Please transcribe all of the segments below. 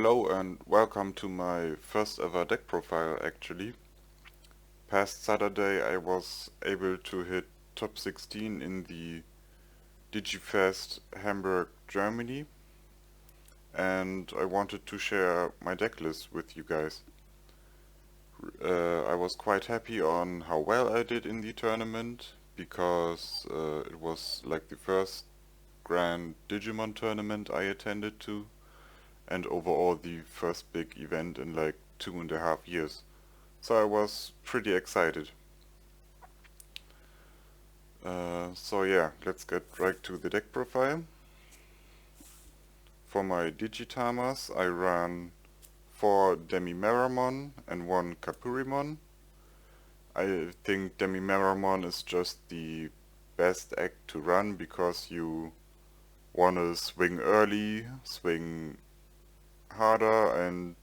Hello and welcome to my first ever deck profile actually. Past Saturday I was able to hit top 16 in the Digifest Hamburg, Germany, and I wanted to share my deck list with you guys. I was quite happy on how well I did in the tournament because it was like the first grand Digimon tournament I attended to, and overall the first big event in like 2.5 years. So I was pretty excited. So yeah, let's get right to the deck profile. For my Digitamers, I ran 4 Demi-Meramon and 1 Kapurimon. I think Demi-Meramon is just the best act to run because you wanna swing early, swing harder, and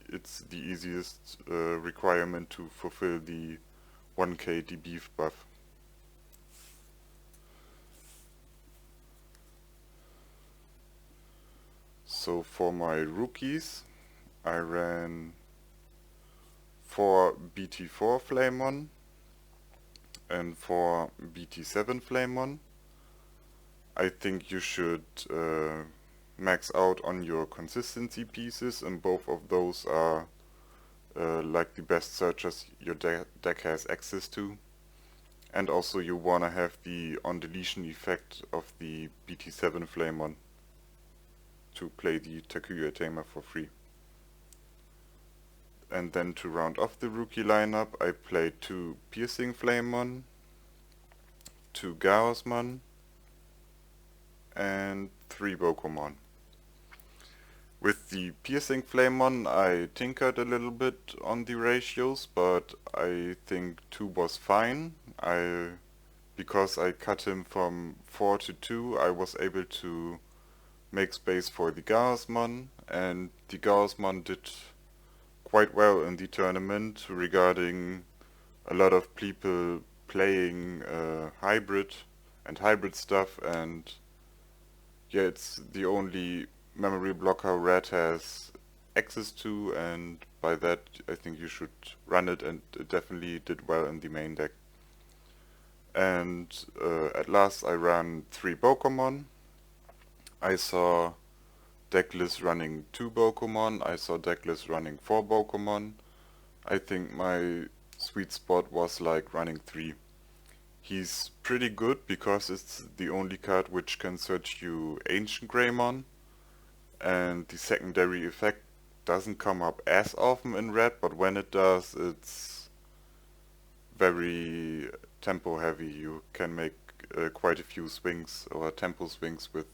it's the easiest requirement to fulfill the 1k debuff buff. So for my rookies, I ran 4 BT4 Flamon and 4 BT7 Flamon. I think you should max out on your consistency pieces, and both of those are like the best searchers your deck has access to. And also you wanna have the on deletion effect of the BT7 Flamon to play the Takuya Tamer for free. And then to round off the rookie lineup, I played 2 Piercing Flamon, 2 Gaussmon, and 3 Bokomon. With the Piercing Flamon, I tinkered a little bit on the ratios, but I think 2 was fine. Because I cut him from 4 to 2, I was able to make space for the Gaussmon, and the Gaussmon did quite well in the tournament regarding a lot of people playing hybrid stuff, and yeah, it's the only memory blocker Red has access to, and by that I think you should run it, and it definitely did well in the main deck. And at last I ran 3 Bokomon. I saw decklist running 2 Bokomon, I saw decklist running 4 Bokomon. I think my sweet spot was like running 3. He's pretty good because it's the only card which can search you Ancient Greymon, and the secondary effect doesn't come up as often in red, but when it does, it's very tempo heavy. You can make quite a few swings or tempo swings with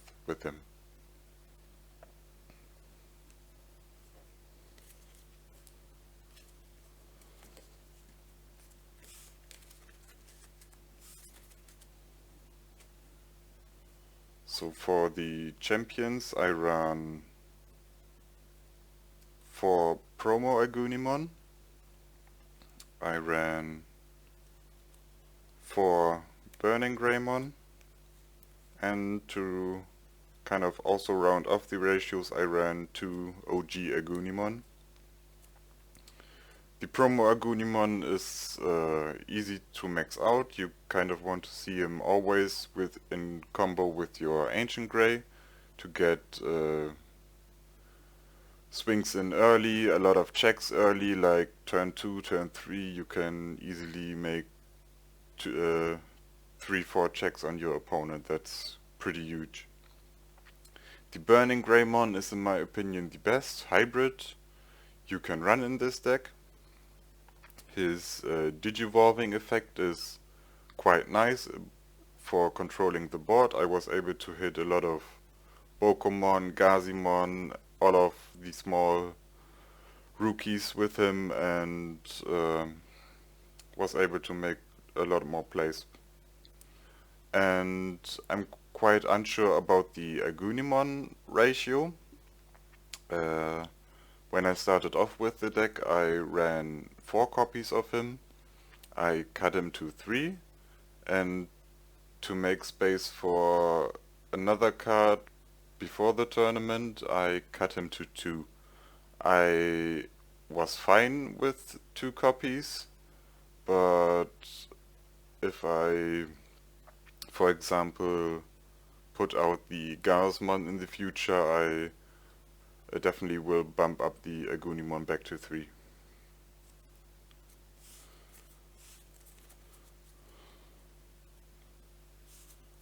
him. So for the champions, I ran 4 Promo Agunimon. I ran 4 Burning Greymon, and to kind of also round off the ratios, I ran 2 OG Agunimon. The Promo Agunimon is easy to max out. You kind of want to see him always in combo with your Ancient Grey to get swings in early, a lot of checks early, like turn 2, turn 3, you can easily make 3-4 checks on your opponent. That's pretty huge. The Burning Greymon is in my opinion the best hybrid you can run in this deck. His Digivolving effect is quite nice for controlling the board. I was able to hit a lot of Bokomon, Gazimon, all of the small rookies with him, and was able to make a lot more plays. And I'm quite unsure about the Agunimon ratio. When I started off with the deck, I ran 4 copies of him. I cut him to 3, and to make space for another card before the tournament, I cut him to 2. I was fine with 2 copies, but if I, for example, put out the Garsmon in the future, I definitely will bump up the Agunimon back to 3.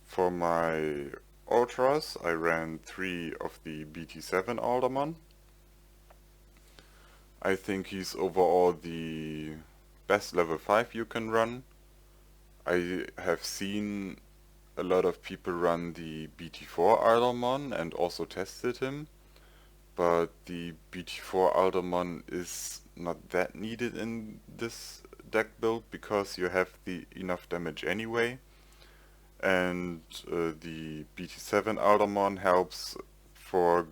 For my Ultras, I ran 3 of the BT7 Alderman. I think he's overall the best level 5 you can run. I have seen a lot of people run the BT4 Alderman and also tested him, but the BT4 Alderman is not that needed in this deck build because you have the enough damage anyway, and the BT7 Alderman helps for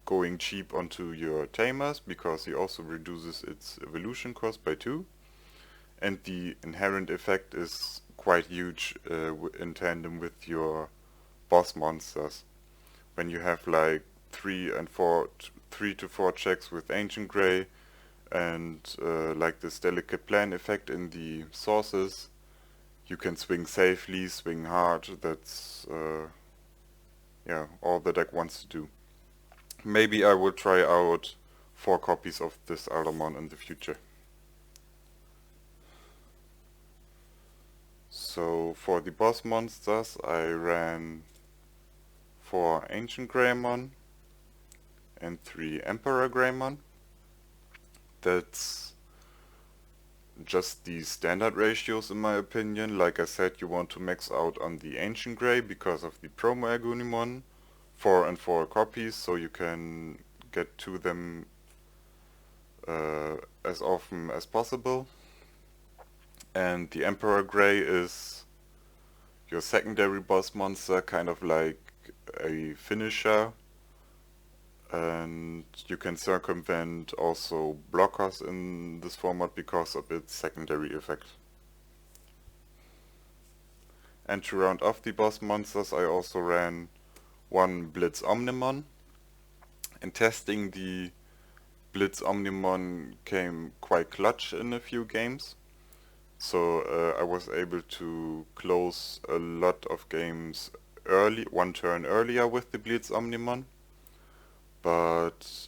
going cheap onto your Tamers because he also reduces its evolution cost by 2, and the inherent effect is quite huge in tandem with your boss monsters. When you have like 3 to 4 checks with Ancient Grey and like this delicate plan effect in the sources, you can swing safely, swing hard. That's yeah, all the deck wants to do. Maybe I will try out 4 copies of this Alderman in the future. So for the boss monsters I ran 4 Ancient Greymon and 3 Emperor Greymon. That's just the standard ratios in my opinion. Like I said, you want to max out on the Ancient Grey because of the promo Agunimon. 4 and 4 copies, so you can get to them as often as possible. And the Emperor Grey is your secondary boss monster, kind of like a finisher, and you can circumvent also blockers in this format because of its secondary effect. And to round off the boss monsters I also ran 1 Blitz Omnimon. In testing, the Blitz Omnimon came quite clutch in a few games, so I was able to close a lot of games early, 1 turn earlier with the Blitz Omnimon. But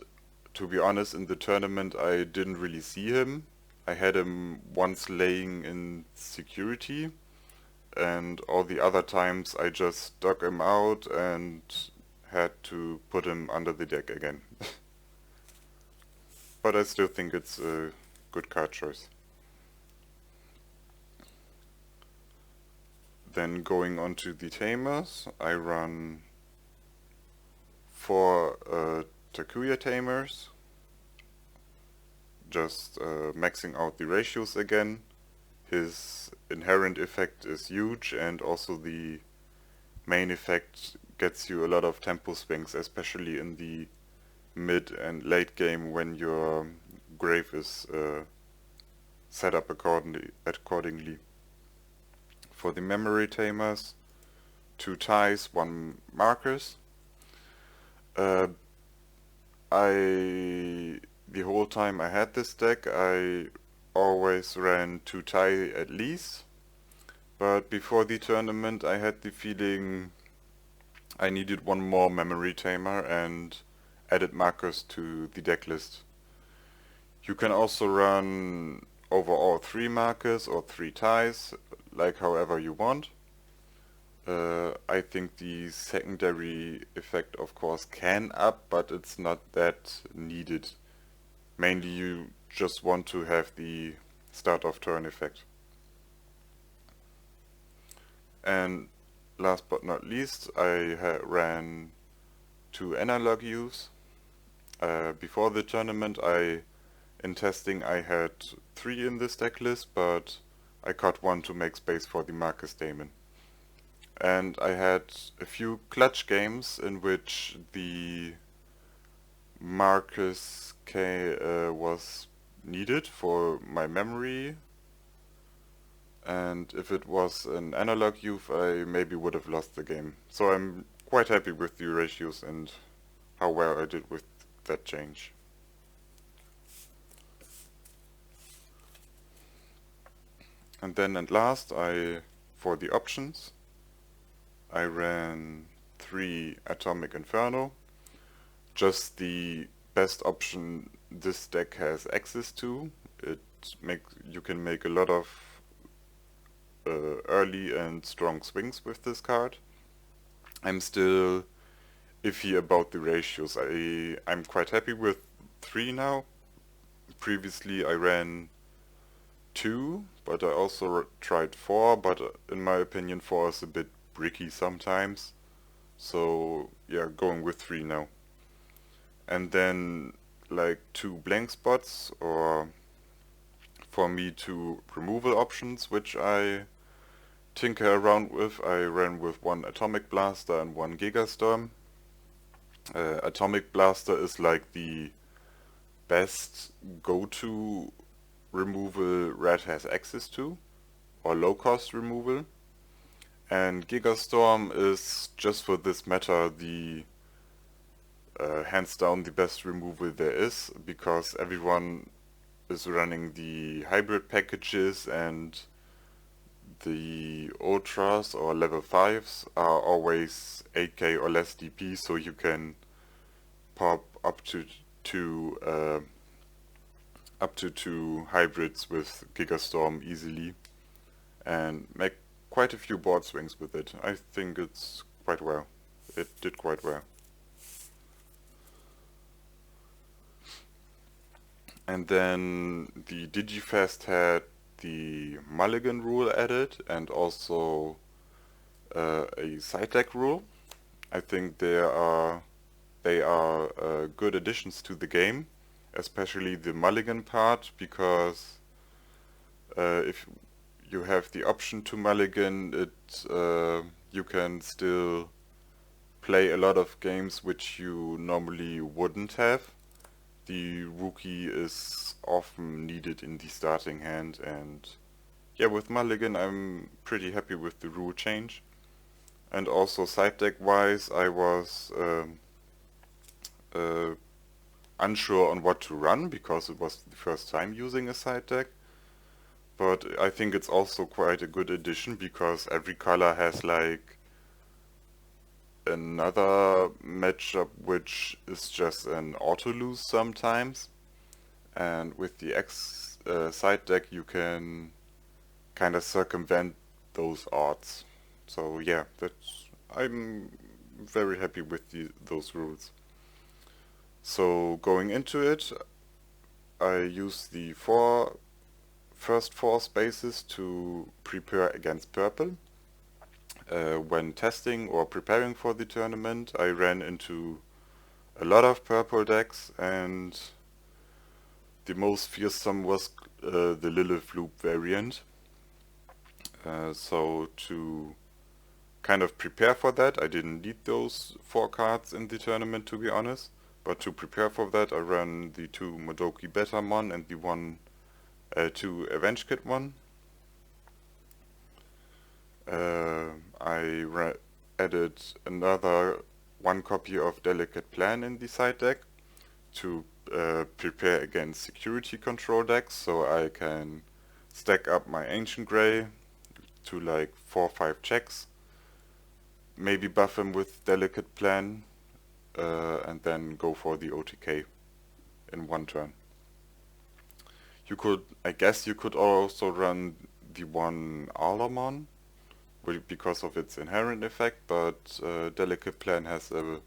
to be honest, in the tournament I didn't really see him. I had him once laying in security, and all the other times I just dug him out and had to put him under the deck again. But I still think it's a good card choice. Then going on to the Tamers, I run 4 Takuya Tamers, just maxing out the ratios again. His inherent effect is huge, and also the main effect gets you a lot of tempo swings, especially in the mid and late game when your grave is set up accordingly. For the memory Tamers, 2 ties, 1 Marcus. The whole time I had this deck I always ran 2 tie at least, but before the tournament I had the feeling I needed 1 more memory tamer and added Marcus to the deck list. You can also run overall 3 Marcus or 3 ties, like however you want. I think the secondary effect of course can up, but it's not that needed. Mainly you just want to have the start of turn effect. And last but not least, I ran 2 analog use. Before the tournament in testing I had 3 in this deck list, but I cut 1 to make space for the Marcus Daemon. And I had a few clutch games in which the Marcus was needed for my memory, and if it was an analog youth I maybe would have lost the game. So I'm quite happy with the ratios and how well I did with that change. And then at last, for the options, I ran 3 Atomic Inferno, just the best option this deck has access to. You can make a lot of early and strong swings with this card. I'm still iffy about the ratios. I'm quite happy with 3 now. Previously I ran 2, but I also tried 4, but in my opinion 4 is a bit bricky sometimes. So yeah, going with 3 now. And then like 2 blank spots, or for me 2 removal options, which I tinker around with. I ran with 1 Atomic Blaster and 1 Gigastorm. Atomic Blaster is like the best go-to removal Red has access to, or low-cost removal. And Gigastorm is, just for this meta, the hands down the best removal there is, because everyone is running the hybrid packages, and the ultras or level 5s are always 8k or less DP, so you can pop up to two hybrids with Gigastorm easily and make quite a few board swings with it. I think it's quite well. It did quite well. And then the Digifest had the mulligan rule added, and also a side deck rule. I think they are good additions to the game, especially the mulligan part, because if you have the option to mulligan, you can still play a lot of games which you normally wouldn't have. The rookie is often needed in the starting hand, and yeah, with mulligan I'm pretty happy with the rule change. And also side deck wise, I was unsure on what to run, because it was the first time using a side deck. But I think it's also quite a good addition, because every color has like another matchup which is just an auto lose sometimes. And with the X side deck you can kind of circumvent those odds. So yeah, I'm very happy with those rules. So going into it, I use the first 4 spaces to prepare against purple. When testing or preparing for the tournament, I ran into a lot of purple decks, and the most fearsome was the Lilith Loop variant. So to kind of prepare for that, I didn't need those 4 cards in the tournament, to be honest. But to prepare for that, I ran the 2 Modoki Betamon and the 2 Avenge Kit one. I added another 1 copy of Delicate Plan in the side deck to prepare against security control decks, so I can stack up my Ancient Grey to like 4 or 5 checks, maybe buff him with Delicate Plan, and then go for the OTK in 1 turn. I guess you could also run the 1 Alarmon, because of its inherent effect, but Delicate Plan has a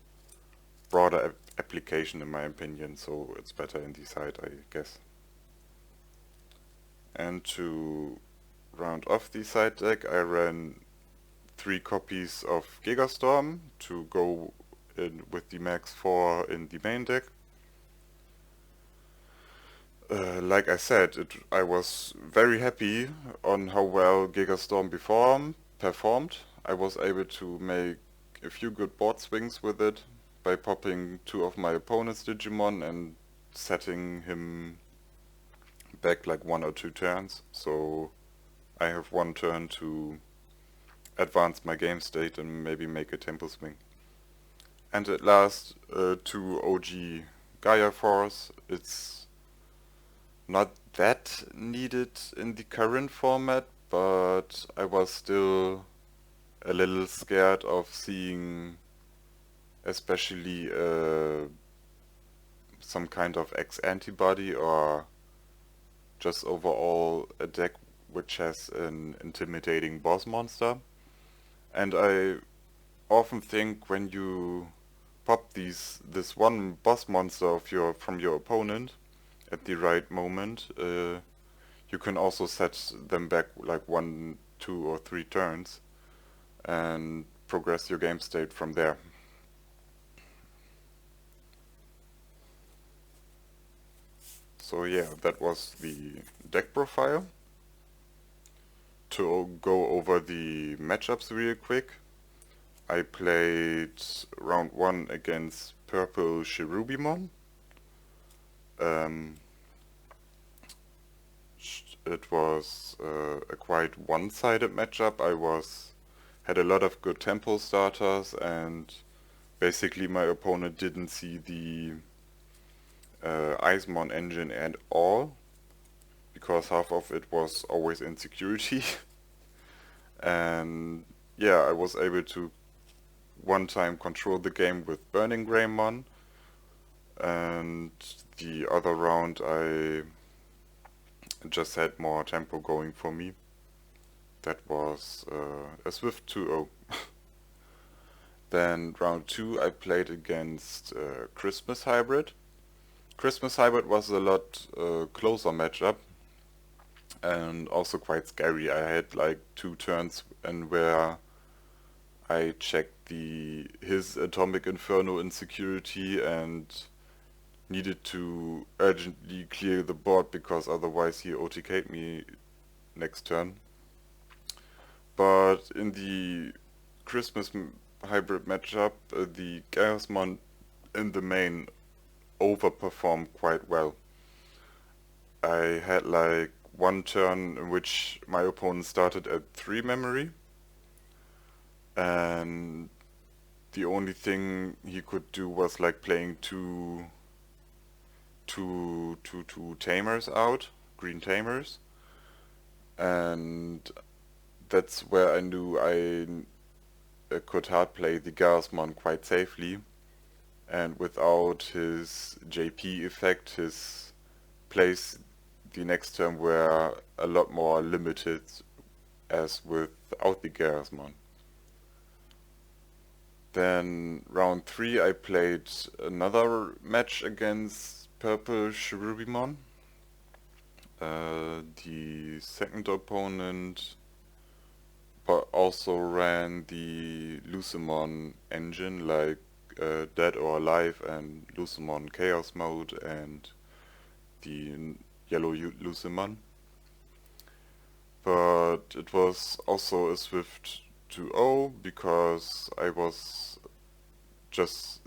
broader application in my opinion, so it's better in the side, I guess. And to round off the side deck, I ran 3 copies of Gigastorm to go in with the max 4 in the main deck. Like I said, I was very happy on how well Gigastorm performed. I was able to make a few good board swings with it by popping 2 of my opponent's Digimon and setting him back like 1 or 2 turns. So I have 1 turn to advance my game state and maybe make a tempo swing. And at last, 2 OG Gaia Force. It's not that needed in the current format, but I was still a little scared of seeing especially some kind of X antibody or just overall a deck which has an intimidating boss monster. And I often think when you pop this one boss monster of from your opponent at the right moment, you can also set them back like 1, 2, or 3 turns and progress your game state from there. So yeah, that was the deck profile. To go over the matchups real quick, I played round 1 against Purple Cherubimon. Um, it was a quite one-sided matchup. Had a lot of good tempo starters, and basically my opponent didn't see the Icemon engine at all, because half of it was always in security. And yeah, I was able to one time control the game with Burning Greymon, and the other round I just had more tempo going for me. That was a swift 2-0. Then round 2 I played against Christmas Hybrid. Christmas Hybrid was a lot closer matchup and also quite scary. I had like 2 turns and where I checked his Atomic Inferno in security and needed to urgently clear the board because otherwise he OTK'd me next turn. But in the Christmas hybrid matchup, the Chaosmon in the main overperformed quite well. I had like one turn in which my opponent started at 3 memory, and the only thing he could do was like playing two Tamers out, green Tamers, and that's where I knew I could hard play the Chaosmon quite safely, and without his JP effect, his plays the next turn were a lot more limited as without the Chaosmon. Then round 3 I played another match against Purple Cherubimon. The second opponent also ran the Lucemon engine, like Dead or Alive and Lucemon Chaos Mode and the yellow Lucemon. But it was also a swift 2-0 because I was just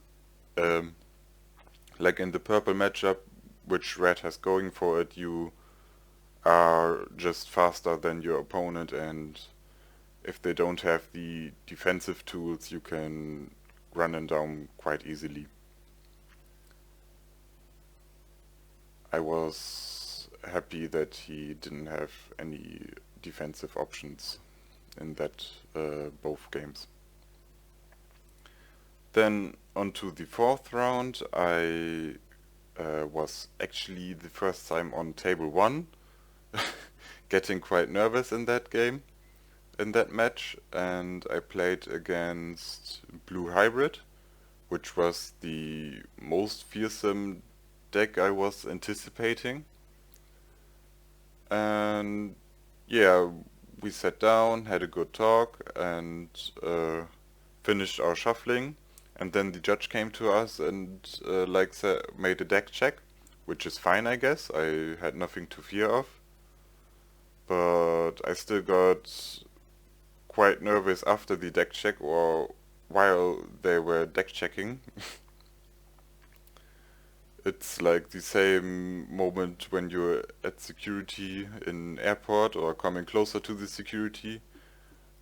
like in the purple matchup, which red has going for it, you are just faster than your opponent, and if they don't have the defensive tools, you can run them down quite easily. I was happy that he didn't have any defensive options in that both games. Then onto the 4th round, I was actually the first time on table 1, getting quite nervous in that game, in that match, and I played against Blue Hybrid, which was the most fearsome deck I was anticipating. And yeah, we sat down, had a good talk, and finished our shuffling. And then the judge came to us and made a deck check, which is fine, I guess. I had nothing to fear of. But I still got quite nervous after the deck check or while they were deck checking. It's like the same moment when you're at security in airport or coming closer to the security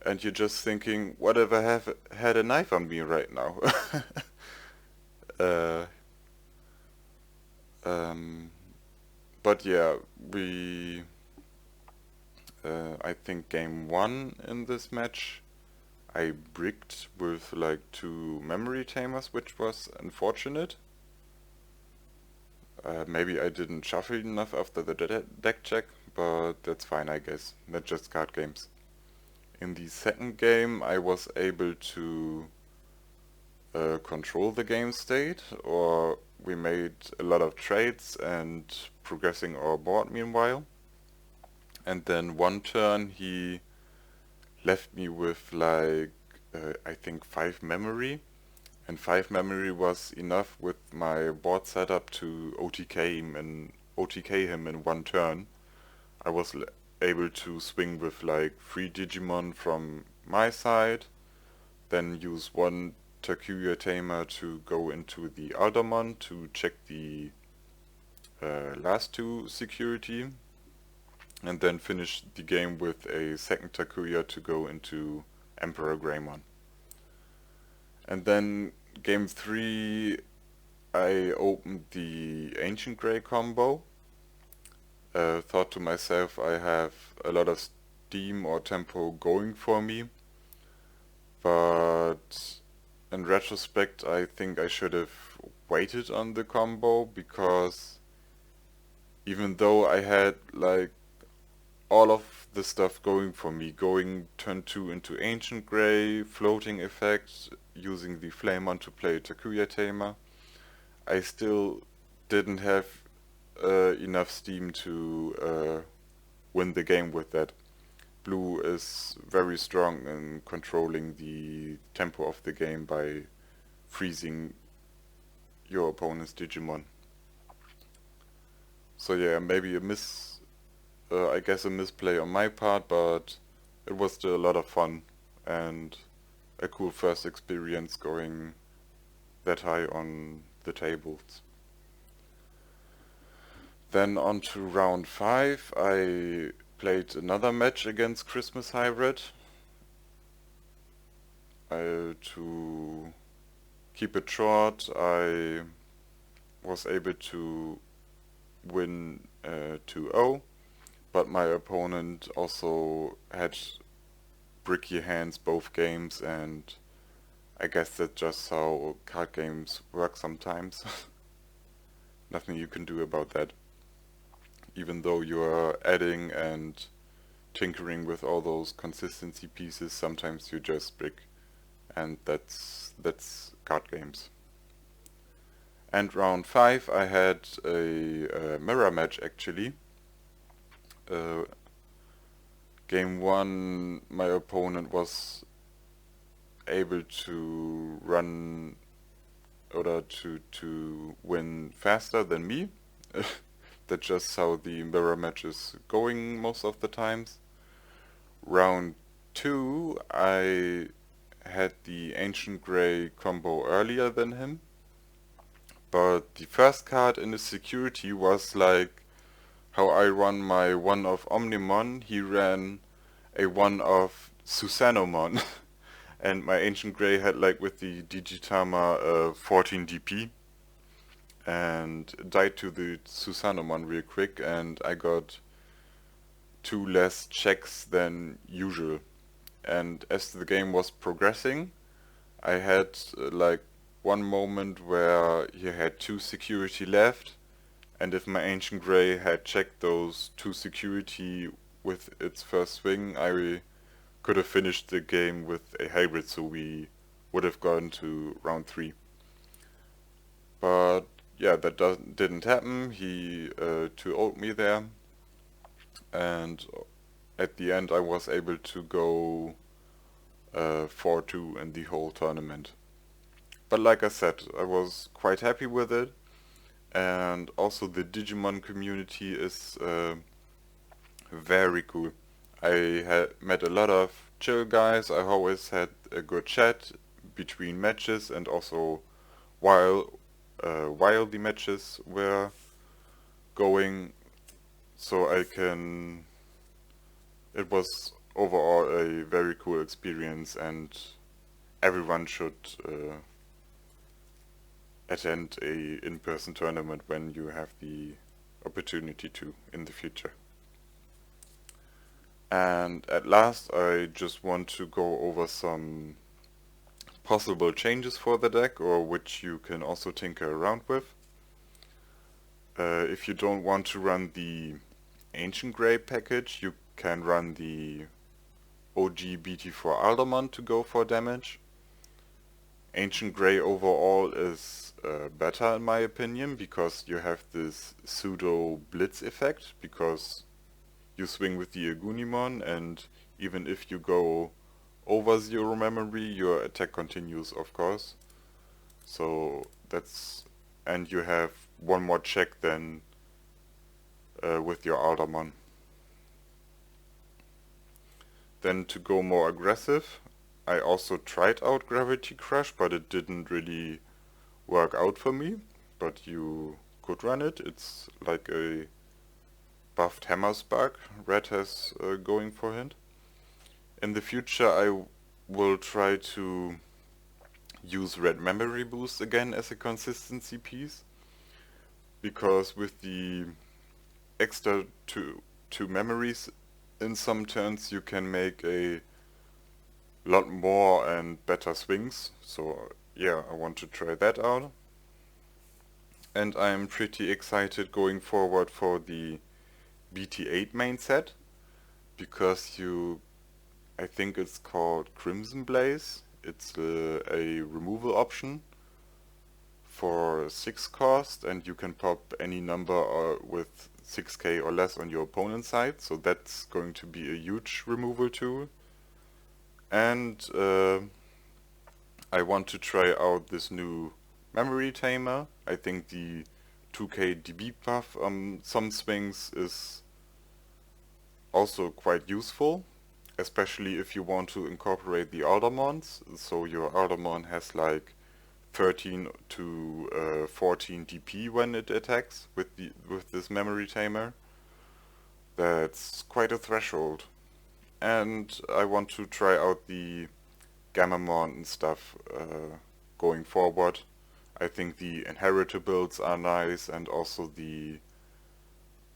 and you're just thinking, what if I have had a knife on me right now? uh, but yeah, we I think game 1 in this match I bricked with like 2 memory tamers, which was unfortunate. Maybe I didn't shuffle enough after the deck check, but that's fine, I guess. That's just card games. In the second game I was able to control the game state, or we made a lot of trades and progressing our board meanwhile. And then one turn he left me with like I think 5 memory, and 5 memory was enough with my board setup to OTK him in one turn. I was able to swing with like 3 Digimon from my side, then use one Takuya Tamer to go into the Aldermon to check the last 2 security, and then finish the game with a second Takuya to go into Emperor Greymon. And then game 3 I opened the Ancient Grey combo. Thought to myself I have a lot of steam or tempo going for me, but in retrospect I think I should have waited on the combo, because even though I had like all of the stuff going for me, going turn 2 into Ancient Grey, floating effect, using the Flamon to play Takuya Tamer, I still didn't have enough steam to win the game with that. Blue is very strong in controlling the tempo of the game by freezing your opponent's Digimon. So yeah, maybe I guess a misplay on my part, but it was still a lot of fun and a cool first experience going that high on the tables. Then on to round 5, I played another match against Christmas Hybrid. To keep it short, I was able to win 2-0, but my opponent also had bricky hands both games, and I guess that's just how card games work sometimes. Nothing you can do about that. Even though you are adding and tinkering with all those consistency pieces, sometimes you just brick, and that's card games. And round 5 I had a mirror match actually. Game 1 my opponent was able to run or to win faster than me. That's just how the mirror match is going most of the times. Round 2 I had the Ancient Grey combo earlier than him, but the first card in the security was like how I run my one of Omnimon. He ran a one of Susanomon. And my Ancient Grey had like with the Digitama 14 DP and died to the Susanomon real quick, and I got 2 less checks than usual. And as the game was progressing, I had like one moment where he had 2 security left, and if my Ancient Grey had checked those 2 security with its first swing, I could have finished the game with a hybrid, so we would have gone to round 3. But yeah, that didn't happen. He 2-0'd me there, and at the end I was able to go 4-2 in the whole tournament. But like I said, I was quite happy with it, and also the Digimon community is very cool. I had met a lot of chill guys. I always had a good chat between matches and also while the matches were going, so it was overall a very cool experience, and everyone should attend a in-person tournament when you have the opportunity to in the future. And at last I just want to go over some possible changes for the deck, or which you can also tinker around with. If you don't want to run the Ancient Grey package, you can run the OG BT4 Alderman to go for damage. Ancient Grey overall is better in my opinion, because you have this pseudo blitz effect, because you swing with the Agunimon, and even if you go over 0 memory, your attack continues, of course. So that's... and you have one more check than with your Alderman. Then to go more aggressive, I also tried out Gravity Crush, but it didn't really work out for me. But you could run it. It's like a buffed Hammer Spark Red has going for it. In the future I will try to use Red Memory Boost again as a consistency piece, because with the extra two memories in some turns you can make a lot more and better swings. So yeah, I want to try that out. And I'm pretty excited going forward for the BT8 main set, because I think it's called Crimson Blaze. It's a removal option for 6 cost, and you can pop any number with 6k or less on your opponent's side, so that's going to be a huge removal tool. And I want to try out this new Memory Tamer. I think the 2k DB buff on some swings is also quite useful, especially if you want to incorporate the Aldermons. So your Aldermon has like 13 to 14 DP when it attacks with this Memory Tamer. That's quite a threshold. And I want to try out the Gammamon and stuff going forward. I think the inheritables are nice, and also the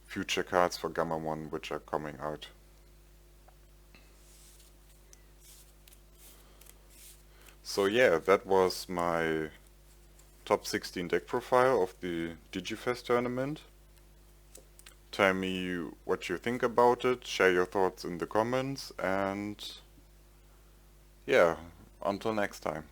future cards for Gammamon which are coming out. So yeah, that was my top 16 deck profile of the Digifest tournament. Tell me what you think about it, share your thoughts in the comments, and yeah, until next time.